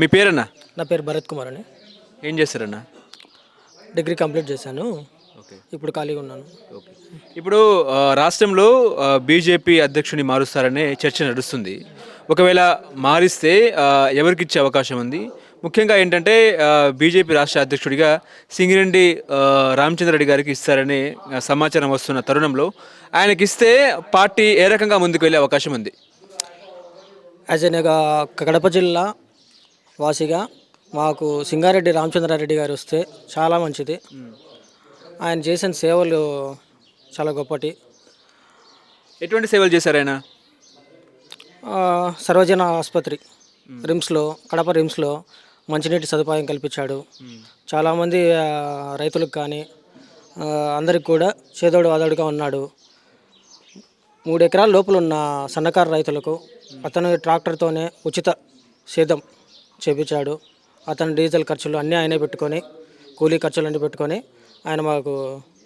మీ పేరన్నా? నా పేరు భరత్ కుమార్ అని. ఏం చేస్తారన్నా? డిగ్రీ కంప్లీట్ చేశాను. ఓకే. ఇప్పుడు ఖాళీగా ఉన్నాను. ఓకే. ఇప్పుడు రాష్ట్రంలో బీజేపీ అధ్యక్షుడిని మారుస్తారనే చర్చ నడుస్తుంది. ఒకవేళ మారిస్తే ఎవరికిచ్చే అవకాశం ఉంది? ముఖ్యంగా ఏంటంటే బీజేపీ రాష్ట్ర అధ్యక్షుడిగా సింగిరెడ్డి రామచంద్రారెడ్డి గారికి ఇస్తారనే సమాచారం వస్తున్న తరుణంలో ఆయనకిస్తే పార్టీ ఏ రకంగా ముందుకు వెళ్ళే అవకాశం ఉంది? యాజ్ ఎన్ కడప జిల్లా వాసిగా మాకు సింగారెడ్డి రామచంద్రారెడ్డి గారు వస్తే చాలా మంచిది. ఆయన చేసిన సేవలు చాలా గొప్పటి. ఎటువంటి సేవలు చేశారు ఆయన? సర్వజన ఆసుపత్రి రిమ్స్లో, కడప రిమ్స్లో మంచినీటి సదుపాయం కల్పించాడు. చాలామంది రైతులకు కానీ అందరికి కూడా చేదోడు వాదోడుగా ఉన్నాడు. 3 ఎకరాల లోపల ఉన్న సన్నకారు రైతులకు అతను ట్రాక్టర్తోనే ఉచిత సేద్యం చేపించాడు. అతని డీజిల్ ఖర్చులు అన్నీ ఆయనే పెట్టుకొని, కూలీ ఖర్చులు అన్నీ పెట్టుకొని ఆయన మాకు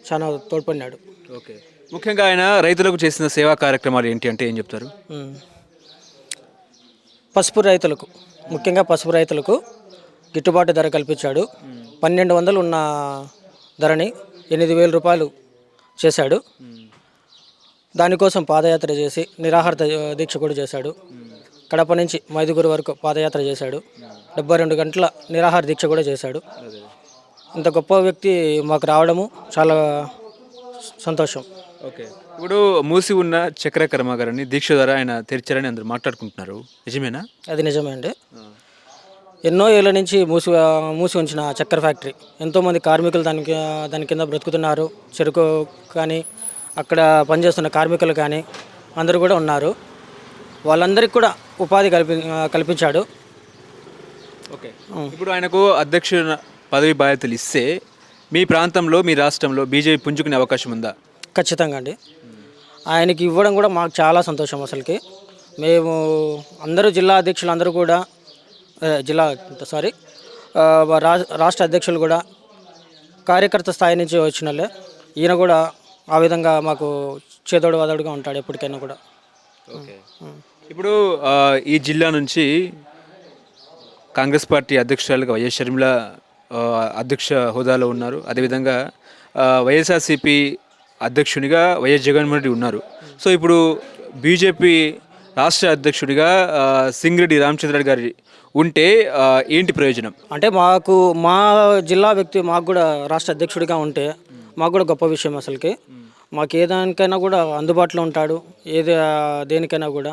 చాలా తోడ్పడినాడు. ఓకే. ముఖ్యంగా ఆయన రైతులకు చేసిన సేవా కార్యక్రమాలు ఏంటి అంటే ఏం చెప్తారు? పసుపు రైతులకు, ముఖ్యంగా పసుపు రైతులకు గిట్టుబాటు ధర కల్పించాడు. 1200 ఉన్న ధరని 8000 రూపాయలు చేశాడు. దానికోసం పాదయాత్ర చేసి నిరాహార దీక్ష కూడా చేశాడు. కడప నుంచి మైదుగురు వరకు పాదయాత్ర చేశాడు. 72 గంటల నిరాహార దీక్ష కూడా చేశాడు. ఇంత గొప్ప వ్యక్తి మాకు రావడము చాలా సంతోషం. ఓకే. ఇప్పుడు మూసి ఉన్న చక్కెర కర్మాగారాన్ని దీక్ష ద్వారా ఆయన తెరిచారని అందరూ మాట్లాడుకుంటున్నారు, నిజమేనా? అది నిజమే అండి. ఎన్నో ఏళ్ళ నుంచి మూసి ఉంచిన చక్కెర ఫ్యాక్టరీ, ఎంతోమంది కార్మికులు దాని కింద బ్రతుకుతున్నారు. చెరుకు కానీ అక్కడ పనిచేస్తున్న కార్మికులు కానీ అందరూ కూడా ఉన్నారు. వాళ్ళందరికీ కూడా ఉపాధి కల్పించాడు. ఓకే. ఇప్పుడు ఆయనకు అధ్యక్ష పదవి బాధ్యతలు ఇస్తే మీ ప్రాంతంలో, మీ రాష్ట్రంలో బీజేపీ పుంజుకునే అవకాశం ఉందా? ఖచ్చితంగా అండి. ఆయనకి ఇవ్వడం కూడా మాకు చాలా సంతోషం. అసలుకి మేము అందరూ జిల్లా అధ్యక్షులు అందరూ కూడా రాష్ట్ర అధ్యక్షులు కూడా కార్యకర్త స్థాయి నుంచి వచ్చినలే. ఈయన కూడా ఆ విధంగా మాకు చేదోడు వాదోడుగా ఉంటాడు ఎప్పటికైనా కూడా. ఓకే. ఇప్పుడు ఈ జిల్లా నుంచి కాంగ్రెస్ పార్టీ అధ్యక్షురాలుగా వైఎస్ షర్మిల అధ్యక్ష హోదాలో ఉన్నారు. అదేవిధంగా వైఎస్ఆర్సీపీ అధ్యక్షునిగా వైఎస్ జగన్మోహన్ రెడ్డి ఉన్నారు. సో ఇప్పుడు బీజేపీ రాష్ట్ర అధ్యక్షుడిగా సింగిరెడ్డి రామచంద్రారెడ్డి గారి ఉంటే ఏంటి ప్రయోజనం? అంటే మా జిల్లా వ్యక్తి మాకు కూడా రాష్ట్ర అధ్యక్షుడిగా ఉంటే మాకు కూడా గొప్ప విషయం. అసలుకి మాకు ఏ దానికైనా కూడా అందుబాటులో ఉంటాడు. దేనికైనా కూడా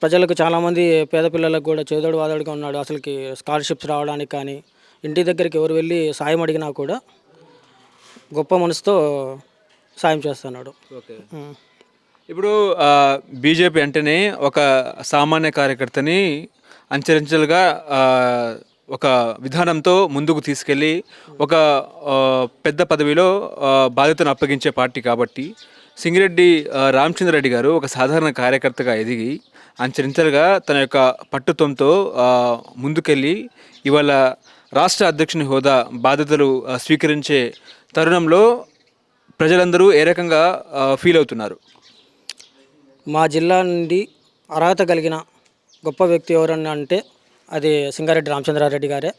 ప్రజలకు చాలామంది పేద పిల్లలకు కూడా చేదోడు వాదోడుగా ఉన్నాడు. అసలుకి స్కాలర్షిప్స్ రావడానికి కానీ ఇంటి దగ్గరికి ఎవరు వెళ్ళి సాయం అడిగినా కూడా గొప్ప మనసుతో సాయం చేస్తున్నాడు. ఓకే. ఇప్పుడు బీజేపీ అంటేనే ఒక సామాన్య కార్యకర్తని అంచెలంచెలుగా ఒక విధానంతో ముందుకు తీసుకెళ్ళి ఒక పెద్ద పదవిలో బాధ్యతను అప్పగించే పార్టీ కాబట్టి సింగిరెడ్డి రామచంద్రారెడ్డి గారు ఒక సాధారణ కార్యకర్తగా ఎదిగి అంచెలంచెలుగా తన యొక్క పట్టుత్వంతో ముందుకెళ్ళి ఇవాళ రాష్ట్ర అధ్యక్షుని హోదా బాధ్యతలు స్వీకరించే తరుణంలో ప్రజలందరూ ఏ రకంగా ఫీల్ అవుతున్నారు? మా జిల్లా నుండి అర్హత కలిగిన గొప్ప వ్యక్తి ఎవరన్నా అంటే అది సింగారెడ్డి రామచంద్రారెడ్డి గారే.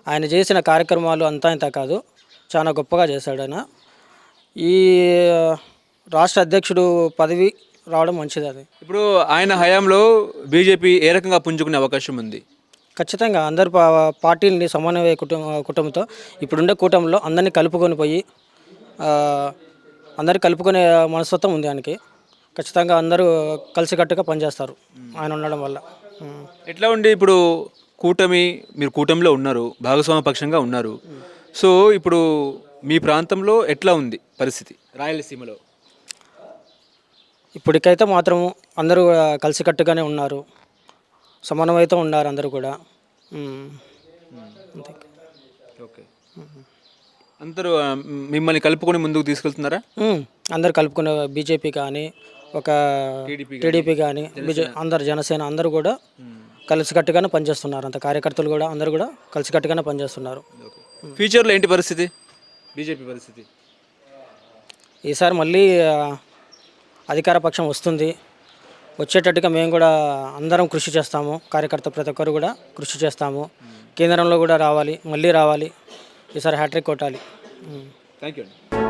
ఆయన చేసిన కార్యక్రమాలు అంతా ఇంత కాదు, చాలా గొప్పగా చేశాడు ఆయన. ఈ రాష్ట్ర అధ్యక్షుడు పదవి రావడం మంచిది. అది ఇప్పుడు ఆయన హయాంలో బీజేపీ ఏ రకంగా పుంజుకునే అవకాశం ఉంది? ఖచ్చితంగా అందరు పార్టీలని సమన్వయ కుటుంబంతో ఇప్పుడుండే కూటమిలో అందరినీ కలుపుకొని పోయి అందరు కలుపుకునే మనస్తత్వం ఉంది ఆయనకి. ఖచ్చితంగా అందరూ కలిసికట్టుగా పనిచేస్తారు ఆయన ఉండడం వల్ల. ఎట్లా ఉండి ఇప్పుడు మీరు కూటమిలో ఉన్నారు, భాగస్వామ్య పక్షంగా ఉన్నారు. సో ఇప్పుడు మీ ప్రాంతంలో ఎట్లా ఉంది పరిస్థితి రాయలసీమలో? ఇప్పటికైతే మాత్రం అందరూ కలిసికట్టుగానే ఉన్నారు, సమన్వయంతో ఉన్నారు అందరూ కూడా. ఓకే. అందరూ మిమ్మల్ని కలుపుకొని ముందుకు తీసుకెళ్తున్నారా? అందరు కలుపుకునే బీజేపీ కానీ ఒక టీడీపీ కానీ అందరు జనసేన అందరూ కూడా కలిసికట్టుగానే పనిచేస్తున్నారు. అంత కార్యకర్తలు కూడా అందరూ కూడా కలిసికట్టుగానే పనిచేస్తున్నారు. ఫ్యూచర్లో ఏంటి పరిస్థితి బీజేపీ పరిస్థితి? ఈసారి మళ్ళీ అధికార పక్షం వస్తుంది. వచ్చేటట్టుగా మేము కూడా అందరం కృషి చేస్తాము. కార్యకర్త ప్రతి ఒక్కరు కూడా కృషి చేస్తాము. కేంద్రంలో కూడా రావాలి, మళ్ళీ రావాలి, ఈసారి హ్యాట్రిక్ కొట్టాలి. థ్యాంక్ యూ అండి.